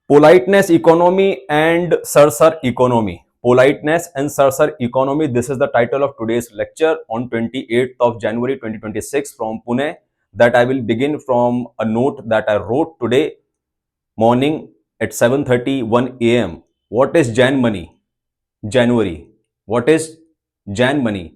Politeness economy and Sarsar economy. Politeness and Sarsar economy. This is the title of today's lecture on 28th of January 2026 from Pune. That I will begin from a note that I wrote today morning at 7:31 a.m. What is Jan money? January. What is Jan money?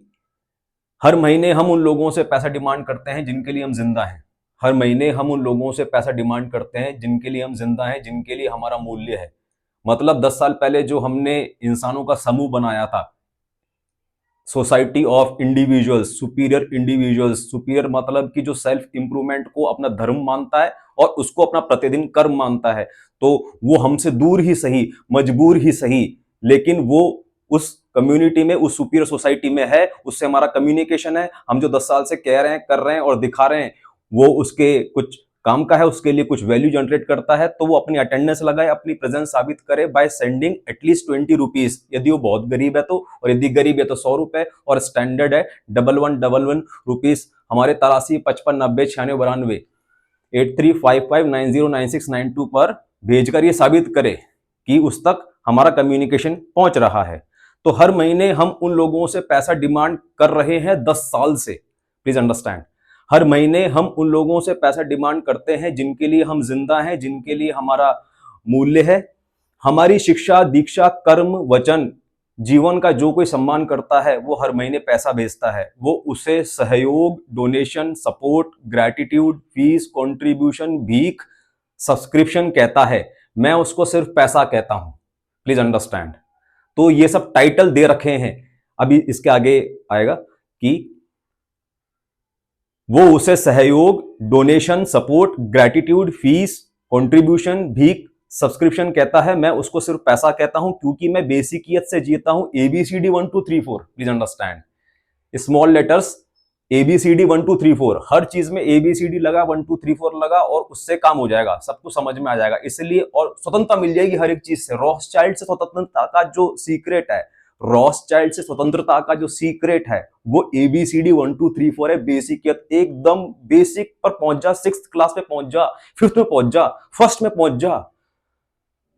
हर महीने हम उन लोगों से पैसा demand करते हैं जिनके लिए हम जिंदा हैं। हर महीने हम उन लोगों से पैसा डिमांड करते हैं जिनके लिए हम जिंदा हैं, जिनके लिए हमारा मूल्य है। मतलब 10 साल पहले जो हमने इंसानों का समूह बनाया था, society of individuals, superior individuals, superior मतलब कि जो सेल्फ इंप्रूवमेंट को अपना धर्म मानता है और उसको अपना प्रतिदिन कर्म मानता है, तो वो हमसे दूर ही सही, मजबूर ही सही, लेकिन वो उस कम्युनिटी में, उस सुपीरियर सोसाइटी में है, उससे हमारा कम्युनिकेशन है। हम जो 10 साल से कह रहे हैं, कर रहे हैं और दिखा रहे हैं, वो उसके कुछ काम का है, उसके लिए कुछ वैल्यू जनरेट करता है, तो वो अपनी अटेंडेंस लगाए, अपनी प्रेजेंस साबित करे बाय सेंडिंग एटलीस्ट 20 रुपीज, यदि वो बहुत गरीब है तो, और यदि गरीब है तो 100 रुपए, और स्टैंडर्ड है 1111 रुपीज। हमारे 83 55 90 96 92 8355909692 पर भेजकर ये साबित करे कि उस तक हमारा कम्युनिकेशन पहुंच रहा है। तो हर महीने हम उन लोगों से पैसा डिमांड कर रहे हैं 10 साल से, प्लीज अंडरस्टैंड। हर महीने हम उन लोगों से पैसा डिमांड करते हैं जिनके लिए हम जिंदा हैं, जिनके लिए हमारा मूल्य है। हमारी शिक्षा, दीक्षा, कर्म, वचन, जीवन का जो कोई सम्मान करता है वो हर महीने पैसा भेजता है। वो उसे सहयोग, donation, support, gratitude, fees, contribution, भीख, सब्सक्रिप्शन कहता है। मैं उसको सिर्फ पैसा कहता हूं, प्लीज अंडरस्टैंड। तो ये सब टाइटल दे रखे हैं, अभी इसके आगे आएगा कि वो उसे सहयोग, donation, support, gratitude, fees, contribution, भीख, सब्सक्रिप्शन कहता है। मैं उसको सिर्फ पैसा कहता हूं क्योंकि मैं बेसिकियत से जीता हूं। ABCD 1 2 3 4, please understand. Small letters ABCD 1 2 3 4, हर चीज में ABCD लगा, 1 2 3 4 लगा और उससे काम हो जाएगा, सब कुछ समझ में आ जाएगा। इसलिए और स्वतंत्रता मिल जाएगी हर एक चीज से। रॉथस्चाइल्ड से स्वतंत्रता का जो सीक्रेट है, रॉथस्चाइल्ड से स्वतंत्रता का जो सीक्रेट है, वो ABCD 1 2 3 4 है। बेसिकियत, एकदम बेसिक पर पहुंच जा, 6th क्लास में पहुंच जा, 5th में पहुंच जा, 1st में पहुंच जा,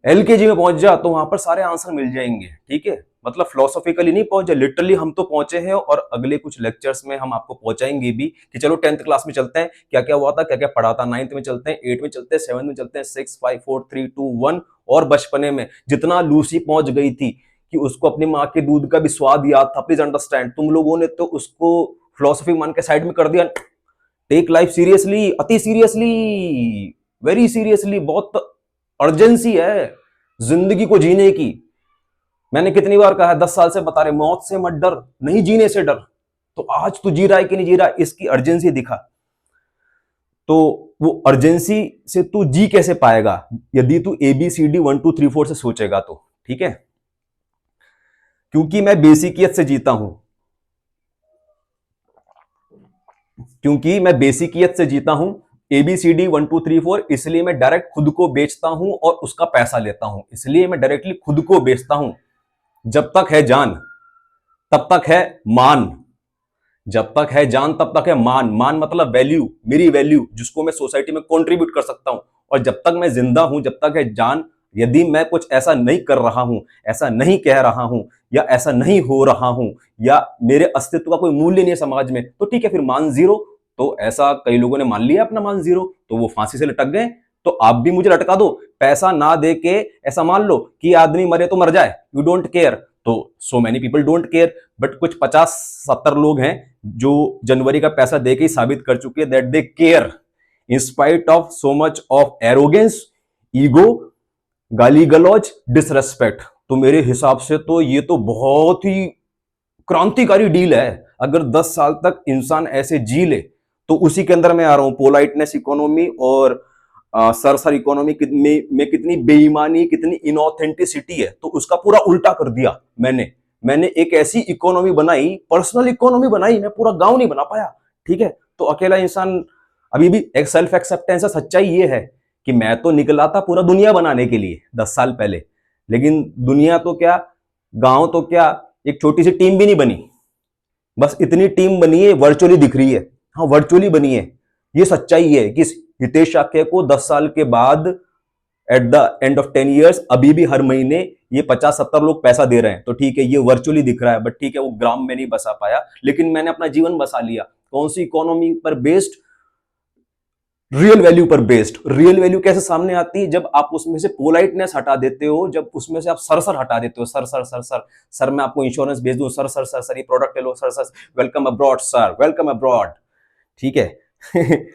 LKG में पहुंच जा, तो वहां पर सारे आंसर मिल जाएंगे। ठीक है, मतलब फिलोसॉफिकली नहीं पहुंच जाए, लिटरली हम तो पहुंचे हैं और अगले कुछ लेक्चर्स में हम आपको पहुंचाएंगे भी कि चलो 10th क्लास में चलते हैं, क्या क्या हुआ था, क्या क्या पढ़ा था। 9th में चलते हैं, 8th में चलते हैं, 7th में चलते हैं, 6 5 4 3 2 1। और बचपने में जितना लूसी पहुंच गई थी कि उसको अपनी माँ के दूध का भी स्वाद याद था, प्लीज अंडरस्टैंड। तुम लोगों ने तो उसको फिलोसफी मान के साइड में कर दिया। टेक लाइफ सीरियसली, अति सीरियसली, वेरी सीरियसली। बहुत अर्जेंसी है जिंदगी को जीने की। मैंने कितनी बार कहा है, 10 साल से बता रहे, मौत से मत डर, नहीं जीने से डर। तो आज तू जी रहा है कि नहीं जी रहा, इसकी अर्जेंसी दिखा। तो वो अर्जेंसी से तू जी कैसे पाएगा यदि तू ABCD 1 2 3 4 से सोचेगा तो। ठीक है, क्योंकि मैं बेसिकियत से जीता हूं, क्योंकि मैं बेसिकियत से जीता हूं। ABCD 1 2 3 4, इसलिए मैं डायरेक्ट खुद को बेचता हूं और उसका पैसा लेता हूं। इसलिए मैं डायरेक्टली खुद को बेचता हूं। जब तक है जान तब तक है मान, जब तक है जान तब तक है मान। मान मतलब वैल्यू, मेरी वैल्यू जिसको मैं सोसाइटी में कंट्रीब्यूट कर सकता हूं। और जब तक मैं जिंदा हूं, जब तक है जान, यदि मैं कुछ ऐसा नहीं कर रहा हूं, ऐसा नहीं कह रहा हूं, या ऐसा नहीं हो रहा हूं, या मेरे अस्तित्व का कोई मूल्य नहीं है समाज में, तो ठीक है, फिर मान जीरो। तो ऐसा कई लोगों ने मान लिया अपना मान जीरो, तो वो फांसी से लटक गए। तो आप भी मुझे लटका दो, पैसा ना दे के ऐसा मान लो कि आदमी मरे तो मर जाए, यू डोंट केयर। तो so many people don't care, but कुछ 50-70 लोग हैं जो जनवरी का पैसा देके ही साबित कर चुके हैं that they care in spite of so much of arrogance, ego, गाली गलौज, डिसरेस्पेक्ट। तो मेरे हिसाब से तो ये तो बहुत ही क्रांतिकारी डील है। अगर 10 साल तक इंसान ऐसे जी ले, तो उसी के अंदर मैं आ रहा हूं। पोलाइटनेस इकोनॉमी और सरसर इकोनॉमी में कितनी बेईमानी, कितनी इनऑथेंटिसिटी है, तो उसका पूरा उल्टा कर दिया मैंने एक ऐसी इकोनॉमी बनाई, पर्सनल इकोनॉमी बनाई, मैं पूरा गांव नहीं बना पाया। ठीक है, तो अकेला इंसान अभी भी एक सेल्फ एक्सेप्टेंस है। सच्चाई ये है कि मैं तो निकला था पूरा दुनिया बनाने के लिए 10 साल पहले, लेकिन दुनिया तो क्या, गांव तो क्या, एक छोटी सी टीम भी नहीं बनी। बस इतनी टीम बनी है, वर्चुअली दिख रही है। हाँ, वर्चुअली बनी है। ये सच्चाई है कि हितेश शाक्य को 10 साल के बाद eight the end of 10 years अभी भी हर महीने ये 50-70 लोग पैसा दे रहे हैं, तो ठीक है ये वर्चुअली दिख रहा है, बट ठीक है वो ग्राम में नहीं बसा पाया, लेकिन मैंने अपना जीवन बसा लिया। कौन सी इकोनॉमी पर बेस्ड? रियल वैल्यू पर बेस्ड। रियल वैल्यू कैसे सामने आती है? जब आप उसमें से पोलाइटनेस हटा देते हो, जब उसमें से आप सर सर हटा देते हो, sir sir sir sir sir मैं आपको इंश्योरेंस भेज दूं, सर सर सर सर ये प्रोडक्ट ले लो, sir sir welcome abroad sir, welcome abroad, ठीक है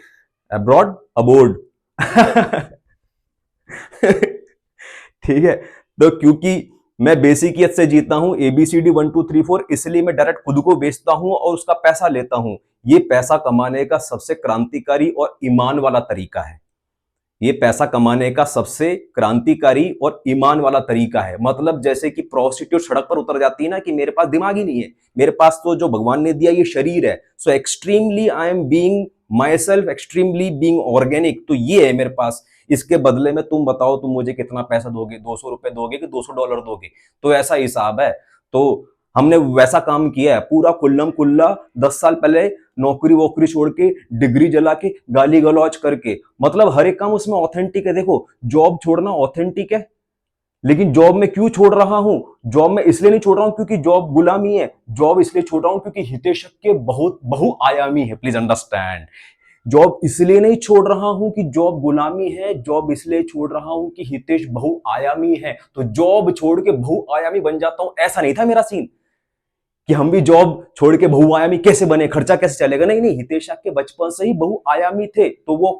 अब्रॉड अबोर्ड ठीक है। तो क्योंकि मैं बेसिकियत से जीता हूं, एबीसीडी 1 2 3 4, इसलिए मैं डायरेक्ट खुद को बेचता हूं और उसका पैसा लेता हूं। ये पैसा कमाने का सबसे क्रांतिकारी और ईमान वाला तरीका है। ये पैसा कमाने का सबसे क्रांतिकारी और ईमान वाला तरीका है। मतलब जैसे कि प्रोस्टिट्यूट सड़क पर उतर जाती है ना कि मेरे पास दिमाग ही नहीं है, मेरे पास तो जो भगवान ने दिया ये शरीर है, so extremely I am being myself, extremely being organic, तो ये है मेरे पास। इसके बदले में तुम बताओ तुम मुझे कितना पैसा दोगे, 200 रुपए दोगे कि $200 दोगे? तो ऐसा हिसाब है। तो हमने वैसा काम किया है पूरा कुल्लम कुल्ला, 10 साल पहले नौकरी वोकरी छोड़ के, डिग्री जला के, गाली गलौज करके, मतलब हर एक काम उसमें ऑथेंटिक है। देखो जॉब छोड़ना ऑथेंटिक है, लेकिन जॉब में क्यों छोड़ रहा हूं? जॉब में इसलिए नहीं छोड़ रहा हूं क्योंकि जॉब गुलामी है, जॉब इसलिए छोड़ रहा हूं क्योंकि हितेश के बहुत बहुआयामी है, प्लीज अंडरस्टैंड। जॉब इसलिए नहीं छोड़ रहा हूं कि जॉब गुलामी है, जॉब इसलिए छोड़ रहा हूं कि हितेश बहुआयामी है, तो जॉब छोड़ के बहुआयामी बन जाता हूं, ऐसा नहीं था मेरा सीन कि हम भी जॉब छोड़ के बहुआयामी कैसे बने, खर्चा कैसे चलेगा। नहीं नहीं, हितेश के बचपन से ही बहुआयामी थे, तो वो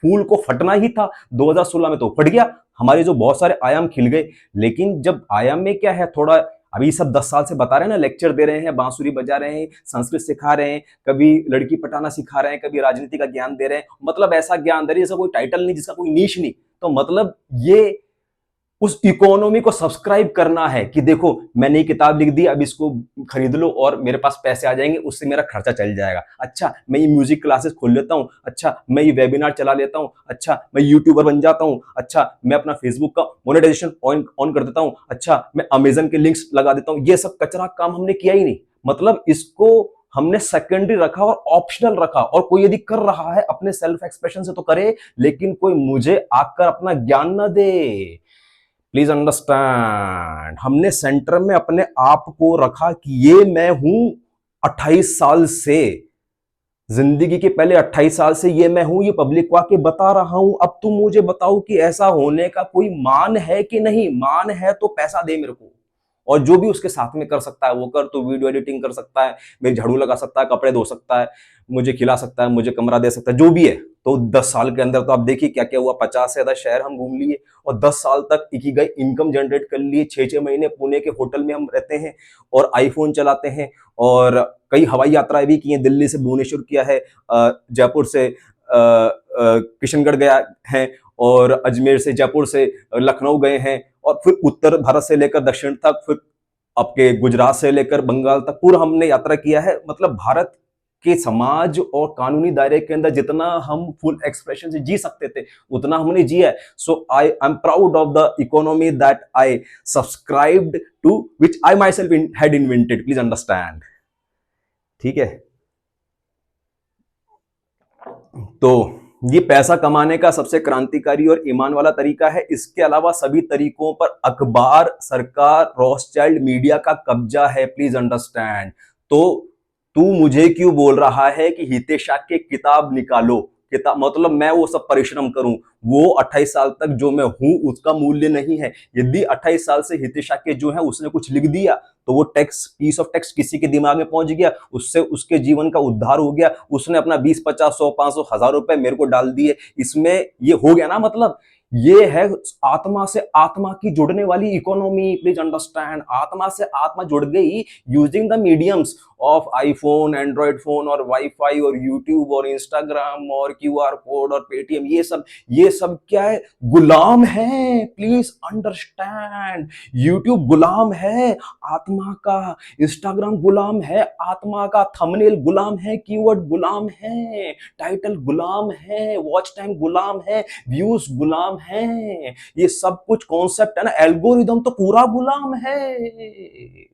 फूल को फटना ही था। 2016 में तो फट गया, हमारे जो बहुत सारे आयाम खिल गए। लेकिन जब आयाम में क्या है, थोड़ा अभी सब 10 साल से बता रहे हैं ना, लेक्चर दे रहे हैं, बांसुरी बजा रहे हैं, संस्कृत सिखा रहे हैं, कभी लड़की पटाना सिखा रहे हैं, कभी राजनीति का ज्ञान दे रहे हैं, मतलब ऐसा ज्ञान दे रहे हैं जिसका कोई टाइटल नहीं, जिसका कोई नीश नहीं। तो मतलब ये उस इकोनॉमी को सब्सक्राइब करना है कि देखो मैंने ये किताब लिख दी, अब इसको खरीद लो और मेरे पास पैसे आ जाएंगे, उससे मेरा खर्चा चल जाएगा। अच्छा मैं ये म्यूजिक क्लासेस खोल लेता हूँ, अच्छा मैं ये वेबिनार चला लेता हूँ, अच्छा मैं यूट्यूबर बन जाता हूँ, अच्छा मैं अपना फेसबुक का मोनेटाइजेशन ऑन कर देता हूँ, अच्छा मैं अमेजन के लिंक्स लगा देता हूँ। ये सब कचरा काम हमने किया ही नहीं, मतलब इसको हमने सेकेंडरी रखा और ऑप्शनल रखा। और कोई यदि कर रहा है अपने सेल्फ एक्सप्रेशन से तो करे, लेकिन कोई मुझे आकर अपना ज्ञान न दे, प्लीज अंडरस्टैंड। हमने सेंटर में अपने आप को रखा कि ये मैं हूं 28 साल से, जिंदगी के पहले 28 साल से ये मैं हूं, ये पब्लिक को आके बता रहा हूं। अब तुम मुझे बताओ कि ऐसा होने का कोई मान है कि नहीं? मान है तो पैसा दे मेरे को, और जो भी उसके साथ में कर सकता है वो कर। तो वीडियो एडिटिंग कर सकता है, मेरी झाड़ू लगा सकता है, कपड़े धो सकता है, मुझे खिला सकता है, मुझे कमरा दे सकता है, जो भी है। तो 10 साल के अंदर तो आप देखिए क्या क्या हुआ, 50 से ज्यादा शहर हम घूम लिए, और 10 साल तक एक ही गई इनकम जनरेट कर लिए। 6 6 महीने पुणे के होटल में हम रहते हैं और आईफोन चलाते हैं, और कई हवाई यात्राएं भी की हैं। दिल्ली से भुवनेश्वर किया है, जयपुर से किशनगढ़ गया है, और अजमेर से, जयपुर से लखनऊ गए हैं, और फिर उत्तर भारत से लेकर दक्षिण तक, फिर आपके गुजरात से लेकर बंगाल तक पूरा हमने यात्रा किया है। मतलब भारत के समाज और कानूनी दायरे के अंदर जितना हम फुल एक्सप्रेशन से जी सकते थे उतना हमने जिया है। So I am proud of the economy that I subscribed to, which I myself had invented, please understand. ठीक है, तो ये पैसा कमाने का सबसे क्रांतिकारी और ईमान वाला तरीका है। इसके अलावा सभी तरीकों पर अखबार, सरकार, रॉथस्चाइल्ड मीडिया का कब्जा है, प्लीज अंडरस्टैंड। तो तू मुझे क्यों बोल रहा है कि हितेश की किताब निकालो? किताब मतलब मैं वो सब परिश्रम करूं, वो 28 साल तक जो मैं हूं उसका मूल्य नहीं है। यदि 28 साल से हितेश के जो है उसने कुछ लिख दिया तो वो टेक्स्ट, पीस ऑफ टेक्स्ट किसी के दिमाग में पहुंच गया, उससे उसके जीवन का उद्धार हो गया, उसने अपना 20 50 100 500 1000 रुपए मेरे को डाल दिए, इसमें ये हो गया ना। मतलब ये है आत्मा से आत्मा की जुड़ने वाली इकोनॉमी, प्लीज अंडरस्टैंड। आत्मा से आत्मा जुड़ गई using the mediums of iPhone, Android phone और वाईफाई और यूट्यूब और इंस्टाग्राम और क्यूआर कोड और पेटीएम। ये सब क्या है? गुलाम है, प्लीज अंडरस्टैंड। यूट्यूब गुलाम है आत्मा का, इंस्टाग्राम गुलाम है आत्मा का, थंबनेल गुलाम है, कीवर्ड गुलाम है, टाइटल गुलाम है, वॉच टाइम गुलाम है, व्यूज गुलाम है। ये सब कुछ कॉन्सेप्ट है ना, एल्गोरिदम तो पूरा गुलाम है।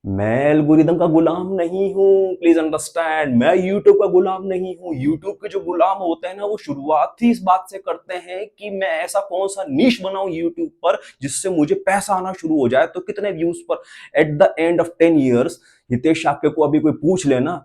मैं एल्गोरिदम का गुलाम नहीं हूं, प्लीज अंडरस्टैंड। मैं यूट्यूब का गुलाम नहीं हूं। यूट्यूब के जो गुलाम होते हैं ना, वो शुरुआत ही इस बात से करते हैं कि मैं ऐसा कौन सा नीश बनाऊं यूट्यूब पर जिससे मुझे पैसा आना शुरू हो जाए। तो कितने व्यूज पर eight the end of 10 years Hitesh Shakya को अभी कोई पूछ लेना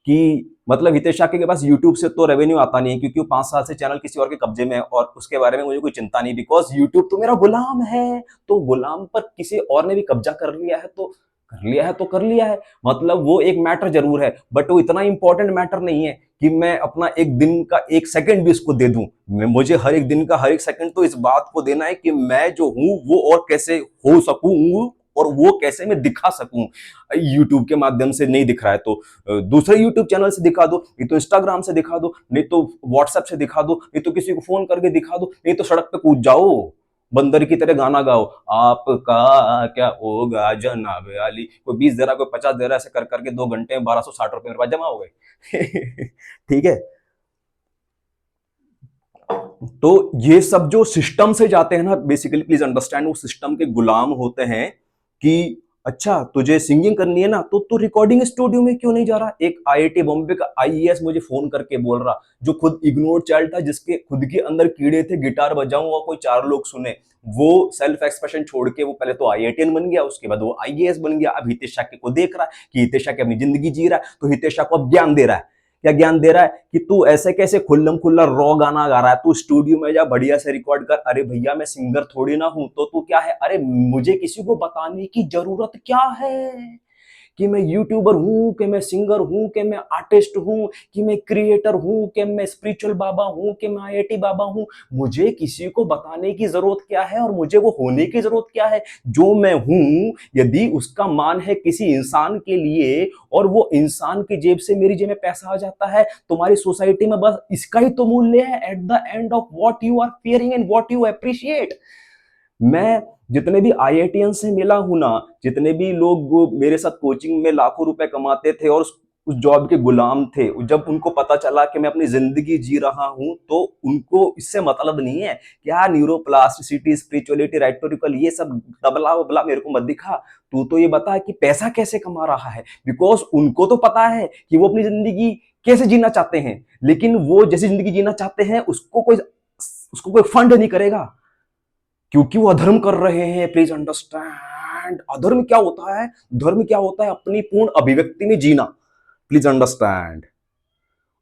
कि मतलब हितेश शाक्य के पास यूट्यूब से तो रेवेन्यू आता नहीं है, क्योंकि वो 5 साल से चैनल किसी और के कब्जे में है और उसके बारे में मुझे कोई चिंता नहीं, बिकॉज यूट्यूब तो मेरा गुलाम है। तो गुलाम पर किसी और ने भी कब्जा कर लिया है तो कर लिया है तो कर लिया है। मतलब वो एक मैटर जरूर है, बट वो इतना इंपॉर्टेंट मैटर नहीं है कि मैं अपना एक दिन का एक सेकंड भी उसको दे दूं। मुझे हर एक दिन का हर एक सेकंड तो इस बात को देना है कि मैं जो हूं वो और कैसे हो सकूं और वो कैसे मैं दिखा सकूं। यूट्यूब के माध्यम से नहीं दिख रहा है तो दूसरे यूट्यूब चैनल से दिखा दो, नहीं तो इंस्टाग्राम से दिखा दो, नहीं तो व्हाट्सएप से दिखा दो, नहीं तो किसी को फोन करके दिखा दो, नहीं तो सड़क पे कूद जाओ, बंदर की तरह गाना गाओ, आपका क्या होगा जनाब अली। कोई 20 दे रहा, कोई 50 दे रहा, ऐसे कर करके 2 घंटे में 1260 रुपए मेरे पास जमा हो गए। ठीक है। तो ये सब जो सिस्टम से जाते हैं ना, बेसिकली प्लीज अंडरस्टैंड, वो सिस्टम के गुलाम होते हैं कि अच्छा तुझे सिंगिंग करनी है ना, तो तू रिकॉर्डिंग स्टूडियो में क्यों नहीं जा रहा। एक आईआईटी बॉम्बे का आईएएस मुझे फोन करके बोल रहा, जो खुद इग्नोर चाइल्ड था, जिसके खुद के अंदर कीड़े थे, गिटार बजाऊं और कोई 4 लोग सुने, वो सेल्फ एक्सप्रेशन छोड़ के वो पहले तो आईआईटीएन बन गया, उसके बाद वो आईएएस बन गया। अब हितेश शाक्य को देख रहा है कि हितेश शाक्य अपनी जिंदगी जी रहा है, तो हितेश शाक्य को अब ज्ञान दे रहा है। क्या ज्ञान दे रहा है कि तू ऐसे कैसे खुल्लम खुल्ला रॉ गाना गा रहा है, तू स्टूडियो में जा बढ़िया से रिकॉर्ड कर। अरे भैया मैं सिंगर थोड़ी ना हूं, तो तू क्या है। अरे मुझे किसी को बताने की जरूरत क्या है कि मैं यूट्यूबर हूं, कि मैं सिंगर हूं, कि मैं आर्टिस्ट हूं, कि मैं क्रिएटर हूं, कि मैं स्पिरिचुअल बाबा हूं, कि मैं आईआईटी बाबा हूं। मुझे किसी को बताने की जरूरत क्या है और मुझे वो होने की जरूरत क्या है। जो मैं हूं, यदि उसका मान है किसी इंसान के लिए और वो इंसान की जेब से मेरी जेब में पैसा आ जाता है, तुम्हारी सोसाइटी में बस इसका ही तो मूल्य है at the end of what you are fearing and what you appreciate. मैं जितने भी आईआईटीएन से मिला हूं ना, जितने भी लोग मेरे साथ कोचिंग में लाखों रुपए कमाते थे और उस जॉब के गुलाम थे, जब उनको पता चला कि मैं अपनी जिंदगी जी रहा हूं, तो उनको इससे मतलब नहीं है क्या न्यूरोप्लास्टिसिटी, स्पिरिचुअलिटी, रेटोरिकल, ये सब तबला वबला मेरे को मत दिखा। तू तो ये बता कि पैसा कैसे कमा रहा है, बिकॉज उनको तो पता है कि वो अपनी जिंदगी कैसे जीना चाहते हैं, लेकिन वो जैसी जिंदगी जीना चाहते हैं उसको कोई फंड नहीं करेगा, क्योंकि वो अधर्म कर रहे हैं। प्लीज अंडरस्टैंड, अधर्म क्या होता है। धर्म क्या होता है, अपनी पूर्ण अभिव्यक्ति में जीना। Please understand.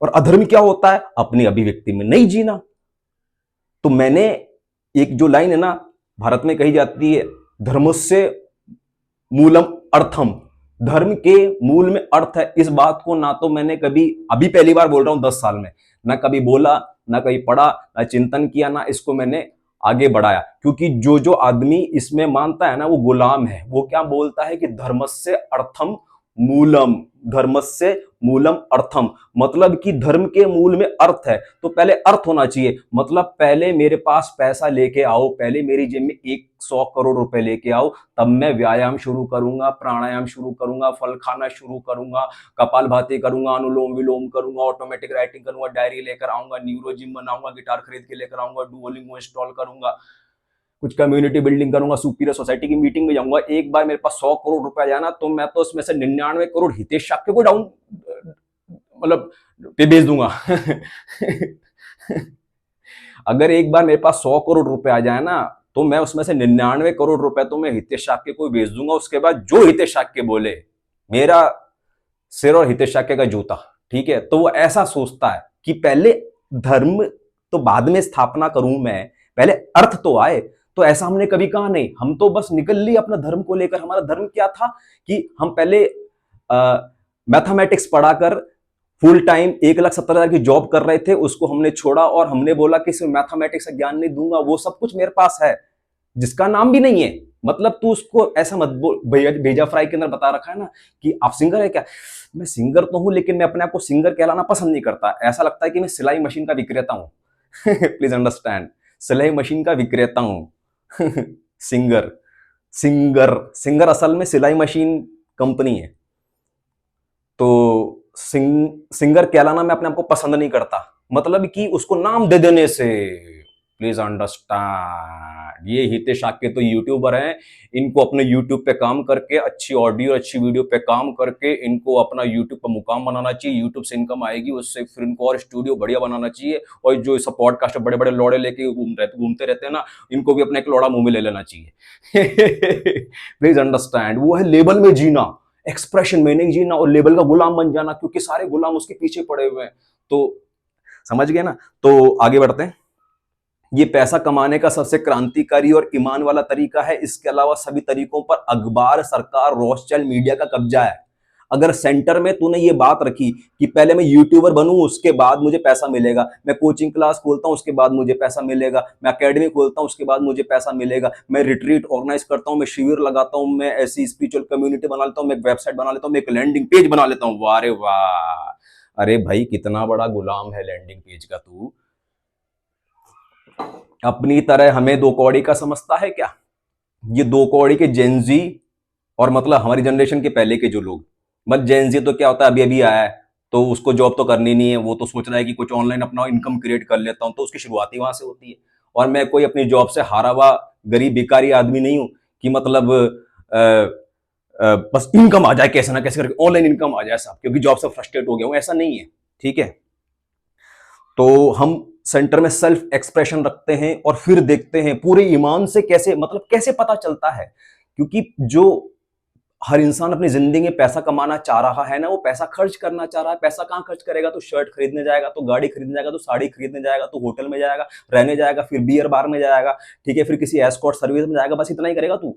और अधर्म क्या होता है, अपनी अभिव्यक्ति में नहीं जीना। तो मैंने एक जो लाइन है ना, भारत में कही जाती है, धर्मस्य मूलम अर्थम, धर्म के मूल में अर्थ है। इस बात को ना तो मैंने कभी, अभी पहली बार बोल रहा हूं 10 साल में, ना कभी बोला, ना कहीं पढ़ा, ना चिंतन किया, ना इसको मैंने आगे बढ़ाया। क्योंकि जो जो आदमी इसमें मानता है ना, वो गुलाम है। वो क्या बोलता है कि धर्मस्य अर्थम मूलम, धर्मस्य मूलम अर्थम, मतलब कि धर्म के मूल में अर्थ है, तो पहले अर्थ होना चाहिए। मतलब पहले मेरे पास पैसा लेके आओ, पहले मेरी जेब में 100 करोड़ रुपए लेके आओ, तब मैं व्यायाम शुरू करूंगा, प्राणायाम शुरू करूंगा, फल खाना शुरू करूंगा, कपालभाति करूंगा, अनुलोम विलोम करूंगा, ऑटोमेटिक राइटिंग करूंगा, डायरी लेकर आऊंगा, न्यूरो जिम बनाऊंगा, गिटार खरीद के लेकर आऊंगा, डुओलिंगो इंस्टॉल करूंगा, कुछ कम्युनिटी बिल्डिंग करूंगा, सुपीरियर सोसाइटी की मीटिंग में जाऊंगा। एक बार मेरे पास 100 करोड़ रुपया जाना, तो मैं तो उसमें से 99 करोड़ हितेश शाक्य को डाउन मतलब पे भेज दूंगा। अगर एक बार मेरे पास 100 करोड़ रुपए आ जाए ना, तो मैं उसमें से 99 करोड़ रुपए तो मैं हितेश शाक्य को भेज दूंगा। उसके बाद जो हितेश शाक्य बोले, मेरा सिर और हितेश शाक्य का जूता। ठीक है। तो वो ऐसा सोचता है कि पहले धर्म तो बाद में स्थापना करूं मैं, पहले अर्थ तो आए। तो ऐसा हमने कभी कहा नहीं, हम तो बस निकल लिए अपना धर्म को लेकर। हमारा धर्म क्या था कि हम पहले मैथमेटिक्स पढ़ाकर फुल टाइम 1,70,000 की जॉब कर रहे थे, उसको हमने छोड़ा और हमने बोला कि सिर्फ मैथमेटिक्स का ज्ञान नहीं दूंगा, वो सब कुछ मेरे पास है जिसका नाम भी नहीं है। मतलब तू उसको ऐसा मत बोल, भेजा फ्राई के अंदर बता रखा है ना कि आप सिंगर है क्या। मैं सिंगर तो हूं, लेकिन मैं अपने आप को सिंगर कहलाना पसंद नहीं करता। ऐसा लगता है कि मैं सिलाई मशीन का विक्रेता हूं। प्लीज अंडरस्टैंड, सिलाई मशीन का विक्रेता हूं। सिंगर, सिंगर सिंगर असल में सिलाई मशीन कंपनी है। तो सिंगर कहलाना मैं अपने आप को पसंद नहीं करता, मतलब कि उसको नाम दे देने से। Please understand. ये हितेश आके तो यूट्यूबर हैं, इनको अपने यूट्यूब पे काम करके अच्छी ऑडियो अच्छी वीडियो पे काम करके इनको अपना यूट्यूब पर मुकाम बनाना चाहिए। यूट्यूब से इनकम आएगी, उससे फिर इनको और स्टूडियो बढ़िया बनाना चाहिए। और जो सब पॉडकास्ट बड़े बड़े लौड़े लेके घूमते रहते हैं ना, इनको भी अपना एक लौड़ा मुंह में ले लेना चाहिए। प्लीज अंडरस्टैंड, वो है लेबल में जीना, एक्सप्रेशन में नहीं जीना और लेबल का गुलाम बन जाना, क्योंकि सारे गुलाम उसके पीछे पड़े हुए हैं। तो समझ गए ना। तो आगे बढ़ते हैं। ये पैसा कमाने का सबसे क्रांतिकारी और ईमान वाला तरीका है। इसके अलावा सभी तरीकों पर अखबार, सरकार, रोस्टल मीडिया का कब्जा है। अगर सेंटर में तूने ये बात रखी कि पहले मैं यूट्यूबर बनूं उसके बाद मुझे पैसा मिलेगा, मैं कोचिंग क्लास खोलता हूं उसके बाद मुझे पैसा मिलेगा, मैं एकेडमी खोलता हूं उसके बाद मुझे पैसा मिलेगा, मैं रिट्रीट ऑर्गेनाइज करता हूं, मैं शिविर लगाता हूं, मैं ऐसी स्पिरिचुअल कम्युनिटी बना लेता हूं, मैं एक वेबसाइट बना लेता हूं, मैं एक लैंडिंग पेज बना लेता हूं, वाह रे वाह। अरे भाई कितना बड़ा गुलाम है लैंडिंग पेज का तू। अपनी तरह हमें दो कौड़ी का समझता है क्या? ये दो कौड़ी के जेनजी और मतलब हमारी जनरेशन के पहले के जो लोग, मतलब जेनजी तो क्या होता है, अभी अभी आया है तो उसको जॉब तो करनी नहीं है, वो तो सोच रहा है कि कुछ ऑनलाइन अपना इनकम क्रिएट कर लेता हूं, तो उसकी शुरुआत ही वहां से होती है। और मैं कोई अपनी जॉब से हारा हुआ गरीब भिखारी आदमी नहीं हूं कि मतलब बस इनकम आ जाए कैसे ना कैसे करके, ऑनलाइन इनकम आ जाए साहब क्योंकि जॉब से फ्रस्ट्रेट हो गया हूं, ऐसा नहीं है। ठीक है, तो हम सेंटर में सेल्फ एक्सप्रेशन रखते हैं और फिर देखते हैं पूरे ईमान से कैसे, मतलब कैसे पता चलता है, क्योंकि जो हर इंसान अपनी जिंदगी में पैसा कमाना चाह रहा है ना, वो पैसा खर्च करना चाह रहा है। पैसा कहां खर्च करेगा? तो शर्ट खरीदने जाएगा, तो गाड़ी खरीदने जाएगा, तो साड़ी खरीदने जाएगा, तो होटल में जाएगा, रहने जाएगा, फिर बियर बार में जाएगा, ठीक है, फिर किसी एस्कॉर्ट सर्विस में जाएगा, बस इतना ही करेगा तू।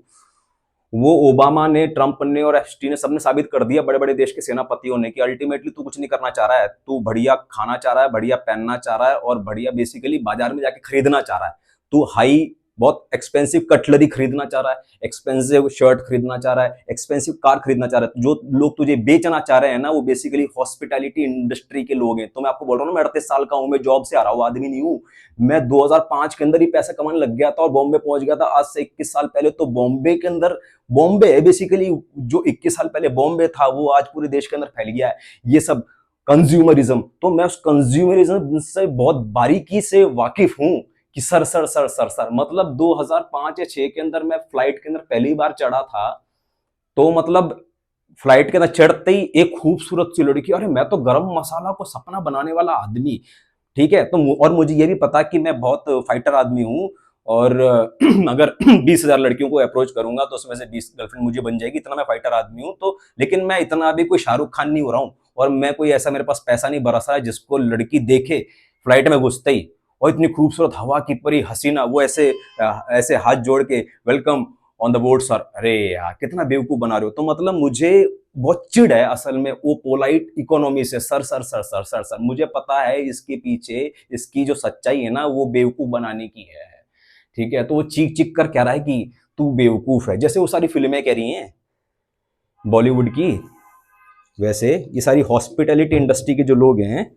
वो ओबामा ने, ट्रंप ने और एफस्टीन ने सबने साबित कर दिया, बड़े बड़े देश के सेनापतियों ने, कि अल्टीमेटली तू कुछ नहीं करना चाह रहा है, तू बढ़िया खाना चाह रहा है, बढ़िया पहनना चाह रहा है और बढ़िया बेसिकली बाजार में जाके खरीदना चाह रहा है। तू हाई बहुत एक्सपेंसिव कटलरी खरीदना चाह रहा है, एक्सपेंसिव शर्ट खरीदना चाह रहा है, एक्सपेंसिव कार खरीदना चाह रहा है। जो लोग तुझे बेचना चाह रहे हैं ना, वो बेसिकली हॉस्पिटैलिटी इंडस्ट्री के लोग हैं। तो मैं आपको बोल रहा हूँ, मैं 38 साल का हूं, मैं जॉब से आ रहा हूँ आदमी नहीं हूं। मैं 2005 के अंदर ही पैसा कमाने लग गया था और बॉम्बे पहुंच गया था आज से 21 साल पहले। तो बॉम्बे के अंदर, बॉम्बे है बेसिकली, जो 21 साल पहले बॉम्बे था वो आज पूरे देश के अंदर फैल गया है। ये सब कंज्यूमरिज्म, तो मैं उस कंज्यूमरिज्म से बहुत बारीकी से वाकिफ हूं कि sir sir sir sir sir मतलब 2005 या 6 के अंदर मैं फ्लाइट के अंदर पहली बार चढ़ा था, तो मतलब फ्लाइट के अंदर चढ़ते ही एक खूबसूरत सी लड़की, अरे मैं तो गरम मसाला को सपना बनाने वाला आदमी, ठीक है। तो और मुझे ये भी पता कि मैं बहुत फाइटर आदमी हूं और अगर 20,000 लड़कियों को अप्रोच करूंगा तो उसमें से 20 गर्लफ्रेंड मुझे बन जाएगी, इतना मैं फाइटर आदमी हूं। तो लेकिन मैं इतना भी कोई शाहरुख खान नहीं हो रहा हूं और मैं कोई ऐसा, मेरे पास पैसा नहीं बरस रहा है जिसको लड़की देखे फ्लाइट में घुसते ही और इतनी खूबसूरत हवा की परी हसीना वो ऐसे ऐसे हाथ जोड़ के welcome on the board sir. अरे यार कितना बेवकूफ बना रहे हो। तो मतलब मुझे बहुत चिढ़ है असल में वो पोलाइट इकोनॉमी से, sir sir sir sir sir sir. मुझे पता है इसके पीछे इसकी जो सच्चाई है ना वो बेवकूफ बनाने की है, ठीक है। तो वो चीख चीख कर कह रहा है कि तू बेवकूफ है, जैसे वो सारी फिल्में कह रही हैं बॉलीवुड की, वैसे ये सारी हॉस्पिटैलिटी इंडस्ट्री के जो लोग हैं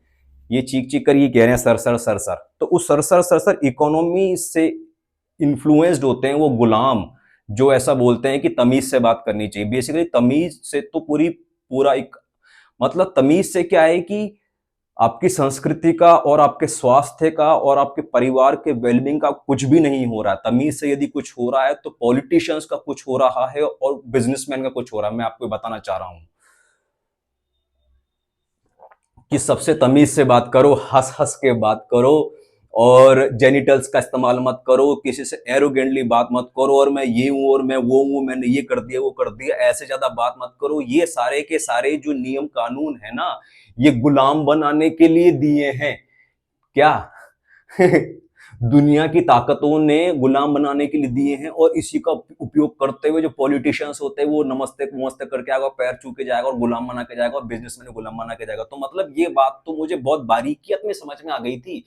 ये चीख चीख कर ये कह रहे हैं सर सर सर सर। तो उस sir sir sir sir economy से इन्फ्लुएंस्ड होते हैं वो गुलाम, जो ऐसा बोलते हैं कि तमीज से बात करनी चाहिए। बेसिकली तमीज से तो पूरा एक, मतलब तमीज से क्या है कि आपकी संस्कृति का और आपके स्वास्थ्य का और आपके परिवार के वेलबींग का कुछ भी नहीं हो रहा है। तमीज से यदि कुछ हो रहा है तो पॉलिटिशियंस का कुछ हो रहा है और बिजनेसमैन का कुछ हो रहा है। मैं आपको बताना चाह रहा हूं कि सबसे तमीज से बात करो, हंस हंस के बात करो और जेनिटल्स का इस्तेमाल मत करो, किसी से एरोगेंटली बात मत करो और मैं ये हूं और मैं वो हूं, मैंने ये कर दिया वो कर दिया, ऐसे ज्यादा बात मत करो। ये सारे के सारे जो नियम कानून है ना, ये गुलाम बनाने के लिए दिए हैं क्या? दुनिया की ताकतों ने गुलाम बनाने के लिए दिए हैं और इसी का उपयोग करते हुए जो पॉलिटिशियंस होते हैं वो नमस्ते नमस्ते करके आएगा, पैर छू के जाएगा और गुलाम बना के जाएगा और बिजनेसमैन गुलाम बना के जाएगा। तो मतलब ये बात तो मुझे बहुत बारीकियत में समझ में आ गई थी।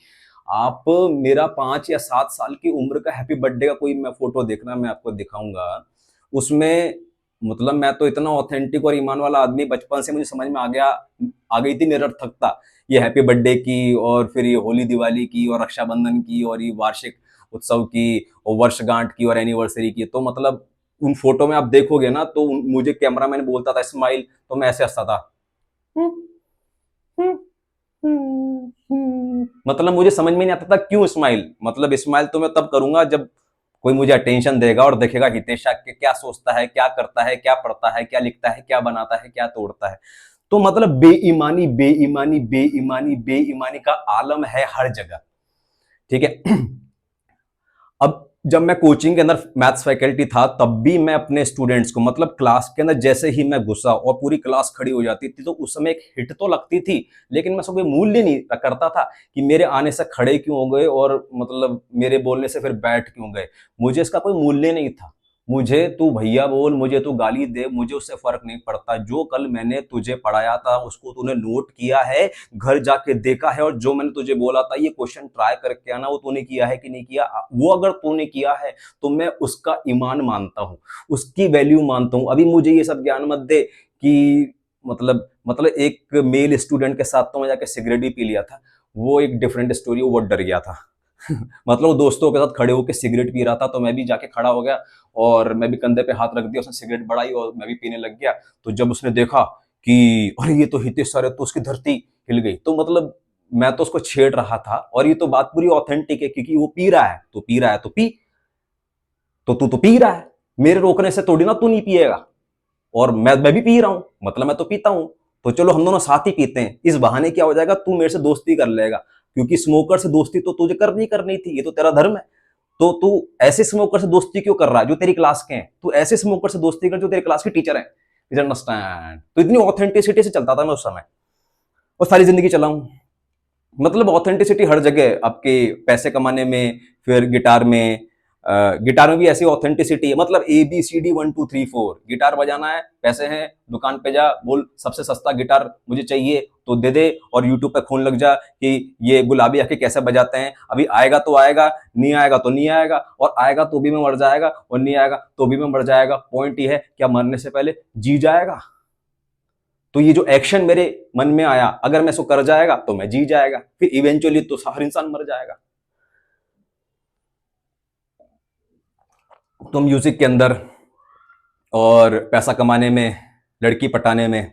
आप मेरा 5 या 7 साल की उम्र का हैप्पी बर्थडे का कोई मैं फोटो देखना, मैं आपको दिखाऊंगा उसमें, मतलब मैं तो इतना ऑथेंटिक और ईमान वाला आदमी, बचपन से मुझे समझ में आ गई थी निरर्थकता ये हैप्पी बर्थडे की और फिर ये होली दिवाली की और रक्षाबंधन की और ये वार्षिक उत्सव की और वर्षगांठ की और एनिवर्सरी की। तो मतलब उन फोटो में आप देखोगे ना तो मुझे कैमरामैन बोलता था स्माइल, तो मैं ऐसे हंसता था। मतलब मुझे समझ में नहीं आता था क्यों स्माइल, मतलब स्माइल तो मैं तब करूंगा जब कोई मुझे अटेंशन देगा और देखेगा हितेश के क्या सोचता है, क्या करता है, क्या पढ़ता है, क्या लिखता है, क्या बनाता है, क्या तोड़ता है। तो मतलब बेईमानी बेईमानी बेईमानी बेईमानी का आलम है हर जगह। ठीक है। अब जब मैं कोचिंग के अंदर मैथ्स फैकल्टी था तब भी मैं अपने स्टूडेंट्स को, मतलब क्लास के अंदर जैसे ही मैं घुसा और पूरी क्लास खड़ी हो जाती थी तो उस समय एक हिट तो लगती थी, लेकिन मैं उसको कोई मूल्य नहीं करता था कि मेरे आने से खड़े क्यों हो गए और मतलब मेरे बोलने से फिर बैठ क्यों गए। मुझे इसका कोई मूल्य नहीं था। मुझे तू भैया बोल, मुझे तू गाली दे, मुझे उससे फर्क नहीं पड़ता। जो कल मैंने तुझे पढ़ाया था उसको तूने नोट किया है, घर जाके देखा है, और जो मैंने तुझे बोला था ये क्वेश्चन ट्राई करके आना, वो तूने किया है कि नहीं किया। वो अगर तूने किया है तो मैं उसका ईमान मानता हूँ, उसकी वैल्यू मानता हूँ। अभी मुझे ये सब ज्ञान मत दे कि मतलब एक मेल स्टूडेंट के साथ तो मैं जाके सिगरेट भी पी लिया था, वो एक डिफरेंट स्टोरी, वो डर गया था। मतलब वो दोस्तों के साथ खड़े होकर सिगरेट पी रहा था तो मैं भी जाके खड़ा हो गया और मैं भी कंधे पे हाथ रख दिया, उसने सिगरेट बढ़ाई और मैं भी पीने लग गया। तो जब उसने देखा कि अरे ये तो हितेश सर है, तो उसकी धरती हिल गई। तो मतलब मैं तो उसको छेड़ रहा था और ये तो बात पूरी ऑथेंटिक है क्योंकि वो पी रहा है तो पी रहा है तो पी, तो तू तो पी रहा है, मेरे रोकने से थोड़ी ना तू नहीं पिएगा। और मैं भी पी रहा हूं, मतलब मैं तो पीता हूं, तो चलो हम दोनों साथ ही पीते हैं। इस बहाने क्या हो जाएगा, तू मेरे से दोस्ती कर लेगा, क्योंकि स्मोकर से दोस्ती तो तुझे करनी थी, ये तो तेरा धर्म है। तो तू ऐसे स्मोकर से दोस्ती क्यों कर रहा है जो तेरी क्लास के हैं, तू ऐसे स्मोकर से दोस्ती कर जो तेरी क्लास के टीचर हैं। अंडरस्टैंड। तो इतनी ऑथेंटिसिटी से चलता था मैं उस समय, और सारी जिंदगी चला हूं। मतलब ऑथेंटिसिटी हर जगह, आपके पैसे कमाने में, फिर गिटार में, गिटार में भी ऐसी ऑथेंटिसिटी है। मतलब ABCD 1 2 3 4, गिटार बजाना है, पैसे हैं, दुकान पे जा, बोल सबसे सस्ता गिटार मुझे चाहिए तो दे दे, और यूट्यूब पे खून लग जा कि ये गुलाबी आके कैसे बजाते हैं। अभी आएगा तो आएगा, नहीं आएगा तो नहीं आएगा, और आएगा तो भी मैं मर जाएगा और नहीं आएगा तो भी मैं मर जाएगा। पॉइंट ये है, क्या मरने से पहले जी जाएगा। तो ये जो एक्शन मेरे मन में आया, अगर मैं इसको कर जाएगा तो मैं जी जाएगा, फिर इवेंचुअली तो हर इंसान मर जाएगा। तो म्यूजिक के अंदर और पैसा कमाने में, लड़की पटाने में,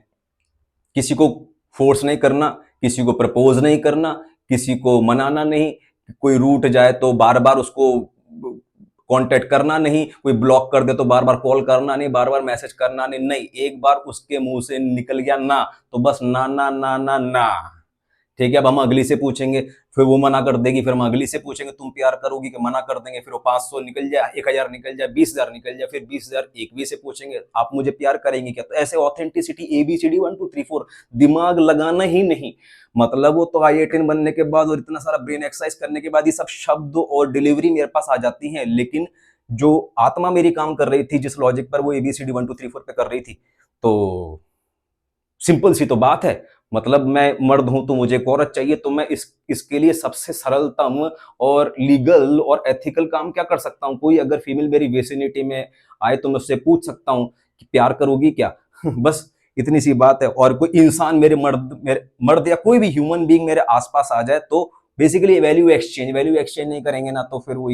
किसी को फोर्स नहीं करना, किसी को प्रपोज नहीं करना, किसी को मनाना नहीं, कोई रूठ जाए तो बार बार उसको कांटेक्ट करना नहीं, कोई ब्लॉक कर दे तो बार बार कॉल करना नहीं, बार बार मैसेज करना नहीं। नहीं, एक बार उसके मुंह से निकल गया ना, तो बस ना ना ना ना ना। ठीक है, अब हम अगली से पूछेंगे, फिर वो मना कर देगी, फिर हम अगली से पूछेंगे तुम प्यार करोगी, कि मना कर देंगे, फिर वो 500 निकल जाए, 1000 निकल जाए, 20,000 निकल जाए, फिर 20,000 एकवी से पूछेंगे आप मुझे प्यार करेंगी क्या। तो ऐसे ऑथेंटिसिटी ABCD 1 2 3 4 दिमाग लगाना ही नहीं। मतलब वो तो IITN बनने के बाद और इतना सारा ब्रेन एक्सरसाइज करने के बाद ये सब शब्द और डिलीवरी मेरे पास आ जाती हैं, लेकिन जो आत्मा मेरी काम कर रही थी, जिस लॉजिक पर वो ABCD 1 2 3 4 पे कर रही थी, तो सिंपल सी तो बात है। मतलब मैं मर्द हूं तो मुझे एक औरत चाहिए, तो मैं इसके लिए सबसे सरलतम और लीगल और एथिकल काम क्या कर सकता हूं। कोई अगर फीमेल मेरी वेसिनिटी में आए तो मैं उससे पूछ सकता हूं कि प्यार करोगी क्या। बस इतनी सी बात है। और कोई इंसान मेरे मर्द या कोई भी ह्यूमन बीइंग मेरे आसपास आ जाए तो बेसिकली वैल्यू एक्सचेंज नहीं करेंगे ना, तो फिर वो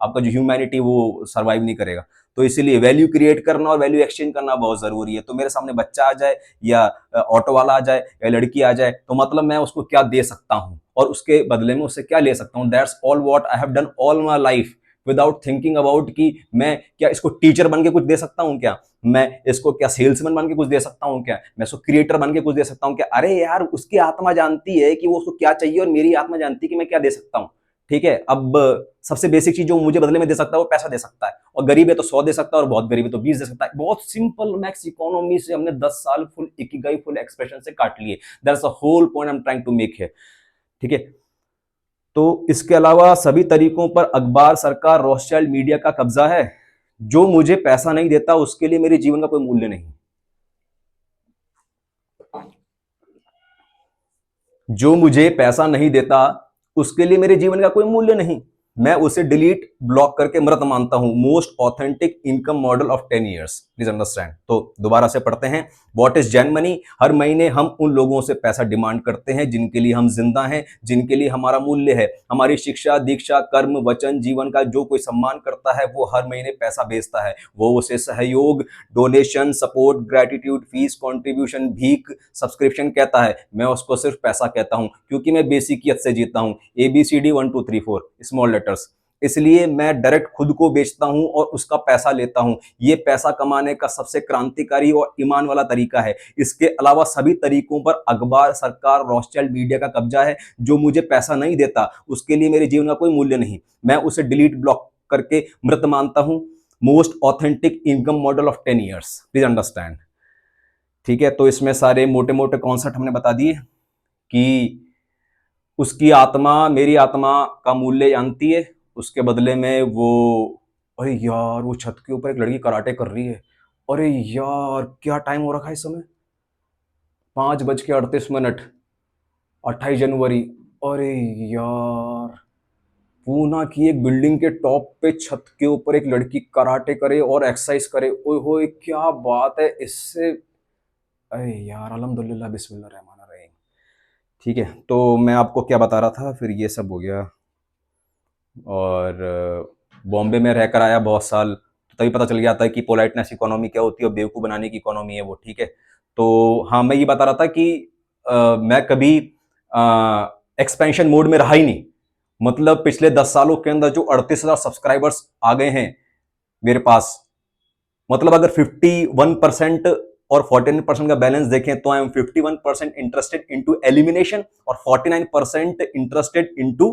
आपका जो ह्यूमैनिटी वो सर्वाइव नहीं करेगा। तो इसीलिए वैल्यू क्रिएट करना और वैल्यू एक्सचेंज करना बहुत जरूरी है। तो मेरे सामने बच्चा आ जाए या ऑटो वाला आ जाए या लड़की आ जाए, तो मतलब मैं उसको क्या दे सकता हूँ और उसके बदले में उससे क्या ले सकता हूँ। That's all what I have done all my life, without thinking about कि मैं क्या इसको टीचर बन के कुछ दे सकता हूँ क्या, मैं इसको क्या सेल्समैन बन के कुछ दे सकता हूँ क्या, मैं इसको क्रिएटर बन के कुछ दे सकता हूँ क्या। अरे यार, उसकी आत्मा जानती है कि वो उसको क्या चाहिए और मेरी आत्मा जानती है कि मैं क्या दे सकता हूँ। ठीक है। अब सबसे बेसिक चीज जो मुझे बदले में दे सकता है वो पैसा दे सकता है, और गरीब है तो 100 दे सकता है, और बहुत गरीब है तो 20 दे सकता है। बहुत सिंपल मैक्स इकोनॉमी से हमने 10 साल फुल इकिगाई फुल एक्सप्रेशन से काट लिए। That's a whole point I am trying to make here. ठीक है। तो इसके अलावा सभी तरीकों पर अखबार, सरकार, रोथशाइल्ड, मीडिया का कब्जा है। जो मुझे पैसा नहीं देता उसके लिए मेरे जीवन का कोई मूल्य नहीं। जो मुझे पैसा नहीं देता उसके लिए मेरे जीवन का कोई मूल्य नहीं। मैं उसे डिलीट ब्लॉक करके मृत मानता हूं। Most authentic income model of 10 years, please understand. तो दोबारा से पढ़ते हैं। What is Gen money? हर महीने हम उन लोगों से पैसा डिमांड करते हैं जिनके लिए हम जिंदा हैं, जिनके लिए हमारा मूल्य है। हमारी शिक्षा, दीक्षा, कर्म, वचन, जीवन का जो कोई सम्मान करता है वो हर महीने पैसा भेजता है। वो उसे सहयोग, donation, support, gratitude, fees, contribution, भीख, सब्सक्रिप्शन कहता है। मैं उसको सिर्फ पैसा कहता हूं, क्योंकि मैं बेसिकियत से जीता हूं। ABCD 1 2 3 4 small letters. इसलिए मैं डायरेक्ट खुद को बेचता हूं और उसका पैसा लेता हूं। यह पैसा कमाने का सबसे क्रांतिकारी और ईमान वाला तरीका है। इसके अलावा सभी तरीकों पर अखबार, सरकार, रॉथस्चाइल्ड, मीडिया का कब्जा है। जो मुझे पैसा नहीं देता उसके लिए मेरे जीवन का कोई मूल्य नहीं। मैं उसे डिलीट ब्लॉक करके मृत मानता हूं। Most authentic income model of 10 years, please understand. ठीक है, तो इसमें सारे मोटे मोटे कॉन्सेप्ट हमने बता दिए कि उसकी आत्मा मेरी आत्मा का मूल्य जानती है, उसके बदले में वो, अरे यार वो छत के ऊपर एक लड़की कराटे कर रही है। अरे यार क्या टाइम हो रखा है इस समय? 5:38, 28 जनवरी। अरे यार, पूना की एक बिल्डिंग के टॉप पे छत के ऊपर एक लड़की कराटे करे और एक्सरसाइज करे। ओए होए क्या बात है इससे। अरे यार, अल्हम्दुलिल्लाह, बिस्मिल्लाह रहमान रहीम। ठीक है, तो मैं आपको क्या बता रहा था, फिर ये सब हो गया। और बॉम्बे में रहकर आया बहुत साल, तो तभी पता चल गया था कि पोलाइटनेस इकोनॉमी क्या होती है और बेवकूफ़ बनाने की इकोनॉमी है वो। ठीक है, तो हाँ, मैं ये बता रहा था कि मैं कभी एक्सपेंशन मोड में रहा ही नहीं। मतलब पिछले 10 सालों के अंदर जो 38,000 सब्सक्राइबर्स आ गए हैं मेरे पास, मतलब अगर 51% और 49% का बैलेंस देखें तो I am 51% interested into elimination और 49% इंटरेस्टेड इनटू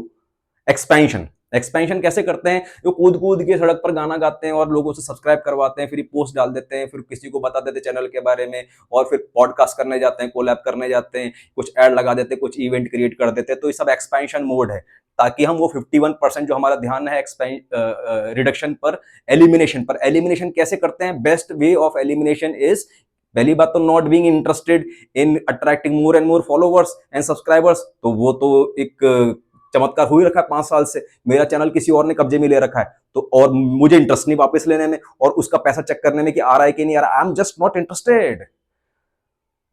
एक्सपेंशन। एक्सपेंशन कैसे करते हैं? वो कूद कूद के सड़क पर गाना गाते हैं और लोगों से सब्सक्राइब करवाते हैं, फिर पोस्ट डाल देते हैं, फिर किसी को बता देते हैं चैनल के बारे में, और फिर पॉडकास्ट करने जाते हैं, कोलैब करने जाते हैं, कुछ ऐड लगा देते हैं, कुछ इवेंट क्रिएट कर देते हैं। तो ये सब एक्सपेंशन मोड है, ताकि हम वो 51% जो हमारा ध्यान है रिडक्शन पर, एलिमिनेशन पर। एलिमिनेशन कैसे करते हैं? Best way of elimination is, पहली बात तो not being interested in attracting more and more followers and subscribers. तो वो तो एक चमत्कार हो ही रखा है 5 साल से। मेरा चैनल किसी और ने कब्जे में ले रखा है, तो और मुझे इंटरेस्ट नहीं वापस लेने में और उसका पैसा चेक करने में कि आ रहा है कि नहीं आ रहा। I am just not interested.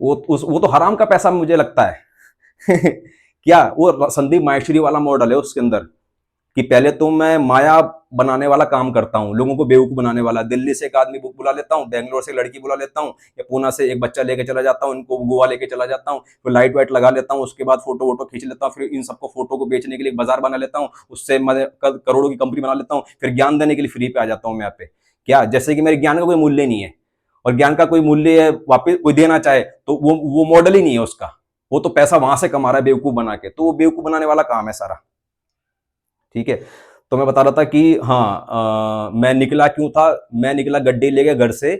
वो तो हराम का पैसा मुझे लगता है। क्या वो संदीप माहेश्वरी वाला मॉडल है उसके अंदर, कि पहले तो मैं माया बनाने वाला काम करता हूँ, लोगों को बेवकूफ बनाने वाला। दिल्ली से एक आदमी बुला लेता हूँ, बेंगलोर से लड़की बुला लेता हूँ, या पूना से एक बच्चा लेके चला जाता हूँ, इनको गोवा लेके चला जाता हूँ, फिर लाइट वाइट लगा लेता हूँ, उसके बाद फोटो वोटो खींच लेता हूँ, फिर इन सबको फोटो को बेचने के लिए एक बाजार बना लेता हूँ, उससे मैं करोड़ों की कंपनी बना लेता हूँ, फिर ज्ञान देने के लिए फ्री पे आ जाता हूँ मैं यहाँ पे। क्या, जैसे कि मेरे ज्ञान का कोई मूल्य नहीं है, और ज्ञान का कोई मूल्य वापिस कोई देना चाहे तो वो मॉडल ही नहीं है उसका। वो तो पैसा वहां से कमा रहा है बेवकूफ बना के, तो वो बेवकूफ बनाने वाला काम है सारा। ठीक है, तो मैं बता रहा था कि हाँ, मैं निकला क्यों था? मैं निकला गड्डी लेके घर से,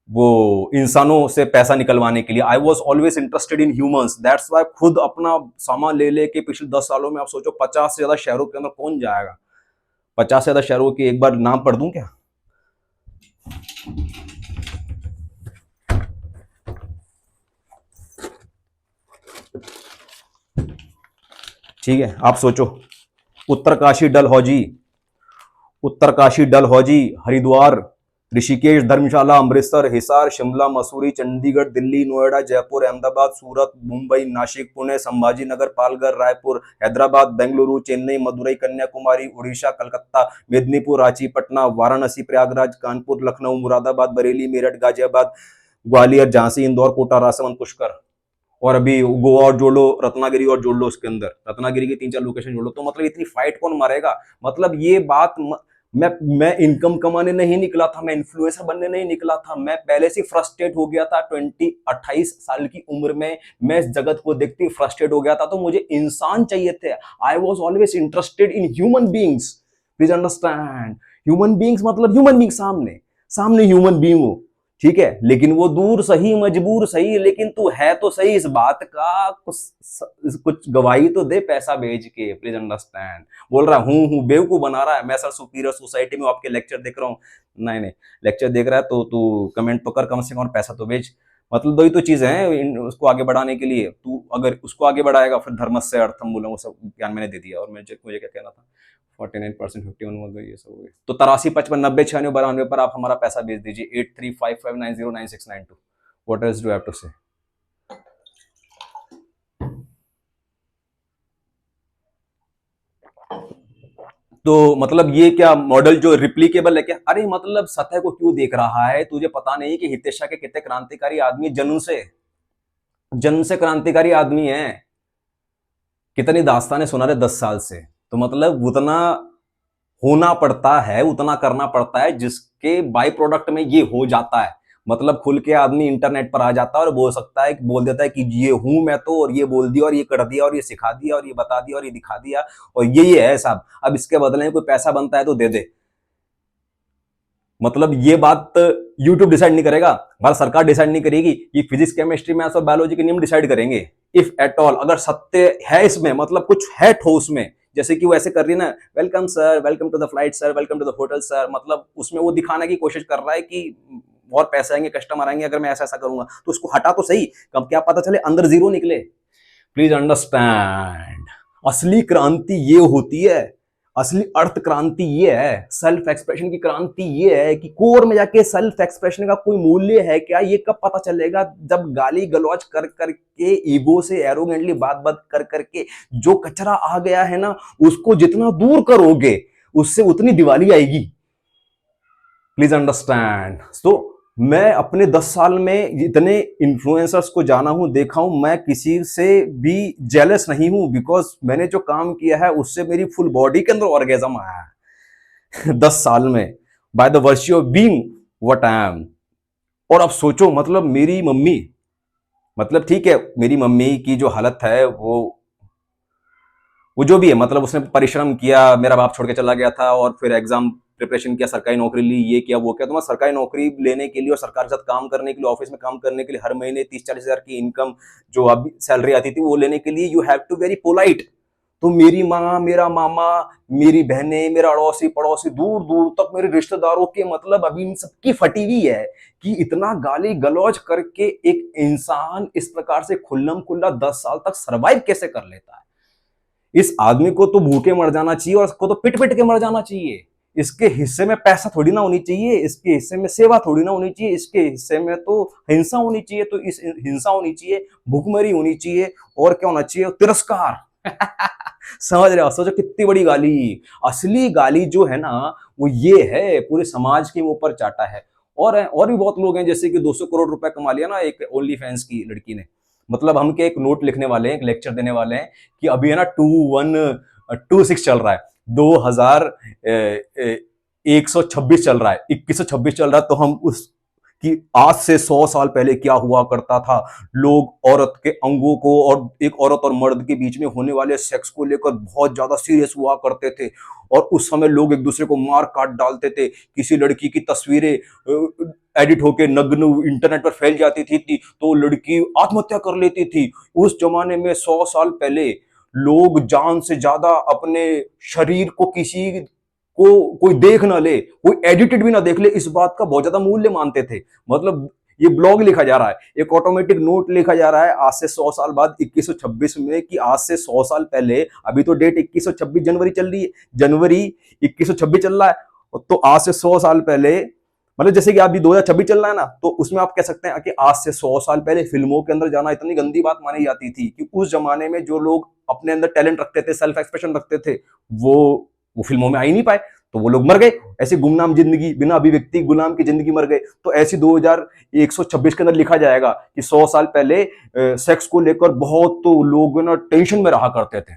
वो इंसानों से पैसा निकलवाने के लिए। I was always interested in humans, that's why खुद अपना सामान ले लेके पिछले 10 सालों में, आप सोचो 50 से ज्यादा शहरों के अंदर कौन जाएगा? 50 से ज्यादा शहरों के एक बार नाम पढ़ दूं क्या? ठीक है, आप सोचो, उत्तरकाशी डलहौजी, उत्तरकाशी डलहौजी, हरिद्वार, ऋषिकेश, धर्मशाला, अमृतसर, हिसार, शिमला, मसूरी, चंडीगढ़, दिल्ली, नोएडा, जयपुर, अहमदाबाद, सूरत, मुंबई, नासिक, पुणे, संभाजी नगर, पालघर, रायपुर, हैदराबाद, बेंगलुरु, चेन्नई, मदुरई, कन्याकुमारी, उड़ीसा, कलकत्ता, मेदिनीपुर, रांची, पटना, वाराणसी, प्रयागराज, कानपुर, लखनऊ, मुरादाबाद, बरेली, मेरठ, गाजियाबाद, ग्वालियर, झांसी, इंदौर, कोटा, राजसमंद, पुष्कर, और अभी गोवा और जोड़ लो, रत्नागिरी और जोड़ लो, उसके अंदर रत्नागिरी की 3-4 लोकेशन जोड़ लो। तो मतलब इतनी फाइट कौन मारेगा? मतलब ये बात मैं इनकम कमाने नहीं निकला था, मैं इन्फ्लुएंसर बनने नहीं निकला था। मैं पहले से फ्रस्ट्रेट हो गया था 28 साल की उम्र में। मैं इस जगत को देखते ही फ्रस्ट्रेट हो गया था, तो मुझे इंसान चाहिए थे। I was always interested in human beings, please understand. Human beings मतलब ह्यूमन बींग, सामने सामने ह्यूमन बींग हो, ठीक है, लेकिन वो दूर सही, मजबूर सही, लेकिन तू है तो सही। इस बात का कुछ गवाही तो दे पैसा भेज के, प्लीज अंडरस्टैंड। बोल रहा हूँ बेवकूफ बना रहा है, मैं सर सुपीरियर सोसाइटी में आपके लेक्चर देख रहा हूँ। नहीं नहीं, लेक्चर देख रहा है तो तू कमेंट तो कर कम से कम, और पैसा तो भेज। मतलब दो ही तो चीजें हैं उसको आगे बढ़ाने के लिए। तू अगर उसको आगे बढ़ाएगा, फिर धर्मस्य अर्थम मूलम, वो सब ज्ञान मैंने दे दिया। और मुझे क्या कहना था? 49%, 51 हो गई, ये सब हो गई। तो 83, 55, 90, 96, 92 पर आप हमारा पैसा भेज दीजिए 8355909692। What else do have to say? तो मतलब ये क्या मॉडल जो रिप्लीकेबल है क्या? अरे मतलब सतह को क्यों देख रहा है? तुझे पता नहीं कि हितेश शाह के कितने क्रांतिकारी आदमी जन्म से क्रांतिकारी आदमी है। कितनी दास्तानें सुना रहे 10 साल से। तो मतलब उतना होना पड़ता है, उतना करना पड़ता है जिसके बाई प्रोडक्ट में ये हो जाता है। मतलब खुल के आदमी इंटरनेट पर आ जाता है और बोल देता है कि ये हूं मैं तो, और ये बोल दिया और ये कर दिया और ये सिखा दिया और ये बता दिया और ये दिखा दिया और ये है साहब। अब इसके बदले में कोई पैसा बनता है तो दे दे। मतलब ये बात यूट्यूब डिसाइड नहीं करेगा, भारत सरकार डिसाइड नहीं करेगी, ये फिजिक्स केमिस्ट्री मैथ्स और बायोलॉजी के नियम डिसाइड करेंगे। इफ एट ऑल अगर सत्य है इसमें, मतलब कुछ है ठोस में, जैसे कि वो ऐसे कर रही है ना, welcome sir, welcome to the flight sir, welcome to the hotel sir, मतलब उसमें वो दिखाने की कोशिश कर रहा है कि और पैसे आएंगे, कस्टमर आएंगे अगर मैं ऐसा ऐसा करूंगा। तो उसको हटा तो सही, कब क्या पता चले अंदर जीरो निकले। प्लीज अंडरस्टैंड, असली क्रांति ये होती है, असली अर्थ क्रांति ये है, सेल्फ एक्सप्रेशन की क्रांति ये है कि कोर में जाके सेल्फ एक्सप्रेशन का कोई मूल्य है क्या, ये कब पता चलेगा? जब गाली गलौज कर करके, ईगो से एरोगेंटली बात बात कर करके जो कचरा आ गया है ना, उसको जितना दूर करोगे उससे उतनी दिवाली आएगी। Please understand. सो मैं अपने 10 साल में इतने इन्फ्लुएंसर्स को जाना हूं, देखा हूं, मैं किसी से भी जेलस नहीं हूं, बिकॉज मैंने जो काम किया है उससे मेरी फुल बॉडी के अंदर ऑर्गेजम आया है 10 साल में, by the virtue of being what I M. और अब सोचो, मतलब मेरी मम्मी, मतलब ठीक है मेरी मम्मी की जो हालत है वो जो भी है, मतलब उसने परिश्रम किया, मेरा बाप छोड़ के चला गया था और फिर एग्जाम प्रिपरेशन किया, सरकारी नौकरी ली, ये किया वो किया। तो मैं सरकारी नौकरी लेने के लिए और सरकार के साथ काम करने के लिए, ऑफिस में काम करने के लिए, हर महीने 30-40 हजार की इनकम जो अभी सैलरी आती थी वो लेने के लिए you have to very polite. तो मेरी माँ, मेरा मामा, मेरी बहनें, मेरा अड़ोसी पड़ोसी, दूर दूर तक मेरे रिश्तेदारों के, मतलब अभी इन सबकी फटी हुई है कि इतना गाली गलौज करके एक इंसान इस प्रकार से खुल्लम खुल्ला 10 साल तक सरवाइव कैसे कर लेता है? इस आदमी को तो भूखे मर जाना चाहिए और इसको तो पिट पिट के मर जाना चाहिए। इसके हिस्से में पैसा थोड़ी ना होनी चाहिए, इसके हिस्से में सेवा थोड़ी ना होनी चाहिए, इसके हिस्से में तो हिंसा होनी चाहिए। तो इस हिंसा होनी चाहिए, भूखमरी होनी चाहिए, और क्या होना चाहिए? तिरस्कार समझ रहे हो? सोचो कितनी बड़ी गाली। असली गाली जो है ना वो ये है, पूरे समाज के ऊपर चाटा है। और भी बहुत लोग हैं, जैसे कि 200 करोड़ रुपए कमा लिया ना एक ओनली फैंस की लड़की ने। मतलब हम के एक नोट लिखने वाले हैं, एक लेक्चर देने वाले हैं कि अभी है ना 2126 चल रहा है, 2126 चल रहा है, 2126 चल रहा है। तो हम उस कि आज से 100 साल पहले क्या हुआ करता था, लोग औरत के अंगों को और एक औरत और मर्द के बीच में होने वाले सेक्स को लेकर बहुत ज्यादा सीरियस हुआ करते थे, और उस समय लोग एक दूसरे को मार काट डालते थे। किसी लड़की की तस्वीरें एडिट होके नग्न इंटरनेट पर फैल जाती थी तो लड़की आत्महत्या कर लेती थी। उस जमाने में 100 साल पहले लोग जान से ज्यादा अपने शरीर को किसी को कोई देख ना ले, कोई एडिटेड भी ना देख ले, इस बात का बहुत ज्यादा मूल्य मानते थे। मतलब ये ब्लॉग लिखा जा रहा है, एक ऑटोमेटिक नोट लिखा जा रहा है आज से 100 साल बाद 2126 में, कि आज से 100 साल पहले, अभी तो डेट 2126 जनवरी चल रही है, जनवरी 2126 चल रहा है, तो आज से 100 साल पहले, मतलब जैसे कि अभी 2026 चल रहा है ना, तो उसमें आप कह सकते हैं कि आज से 100 साल पहले फिल्मों के अंदर जाना इतनी गंदी बात मानी जाती थी कि उस जमाने में जो लोग अपने अंदर टैलेंट रखते थे, सेल्फ एक्सप्रेशन रखते थे, वो फिल्मों में आ ही नहीं पाए, तो वो लोग मर गए। ऐसी गुमनाम जिंदगी, बिना अभिव्यक्ति गुलाम की जिंदगी, मर गए। तो ऐसी 2126 के अंदर लिखा जाएगा कि 100 साल पहले सेक्स को लेकर बहुत तो लोग ना टेंशन में रहा करते थे,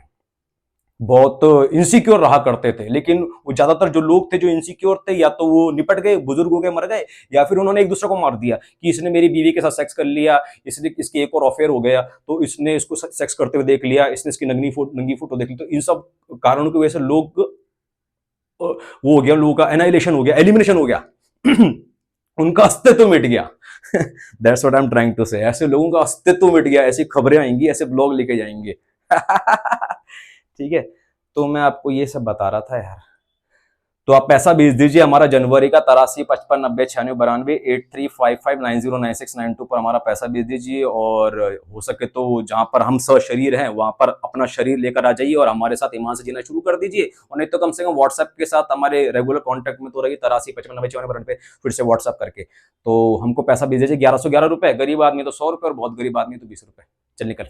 बहुत इनसिक्योर रहा करते थे। लेकिन वो ज्यादातर जो लोग थे जो इनसिक्योर थे, या तो वो निपट गए, बुजुर्ग हो गए, मर गए, या फिर उन्होंने एक दूसरे को मार दिया कि इसने मेरी बीवी के साथ सेक्स कर लिया, इसने इसकी एक और अफेयर हो गया, तो इसने इसको सेक्स करते हुए देख लिया, इसने इसकी नंगी फोटो देख ली। तो इन सब कारणों की वजह से लोग, वो हो गया, लोगों का एनाइलेशन हो गया, एलिमिनेशन हो गया उनका अस्तित्व मिट गया that's what I am trying to say. ऐसे लोगों का अस्तित्व मिट गया, ऐसी खबरें आएंगी, ऐसे ब्लॉग लेके जाएंगे ठीक है, तो मैं आपको ये सब बता रहा था यार। तो आप पैसा भेज दीजिए हमारा जनवरी का 83 55 90 96 92 8355909692 पर हमारा पैसा भेज दीजिए। और हो सके तो जहां पर हम सशरीर हैं वहां पर अपना शरीर लेकर आ जाइए और हमारे साथ ईमान से जीना शुरू कर दीजिए। और नहीं तो कम से कम व्हाट्सएप के साथ हमारे रेगुलर कॉन्टेक्ट में तो रहिए 83 55 90 96 92 फिर से व्हाट्सएप करके। तो हमको पैसा भेज दीजिए 1111 रुपए, गरीब आदमी तो 100 रुपए और बहुत गरीब आदमी तो 20 रुपए। चल निकल।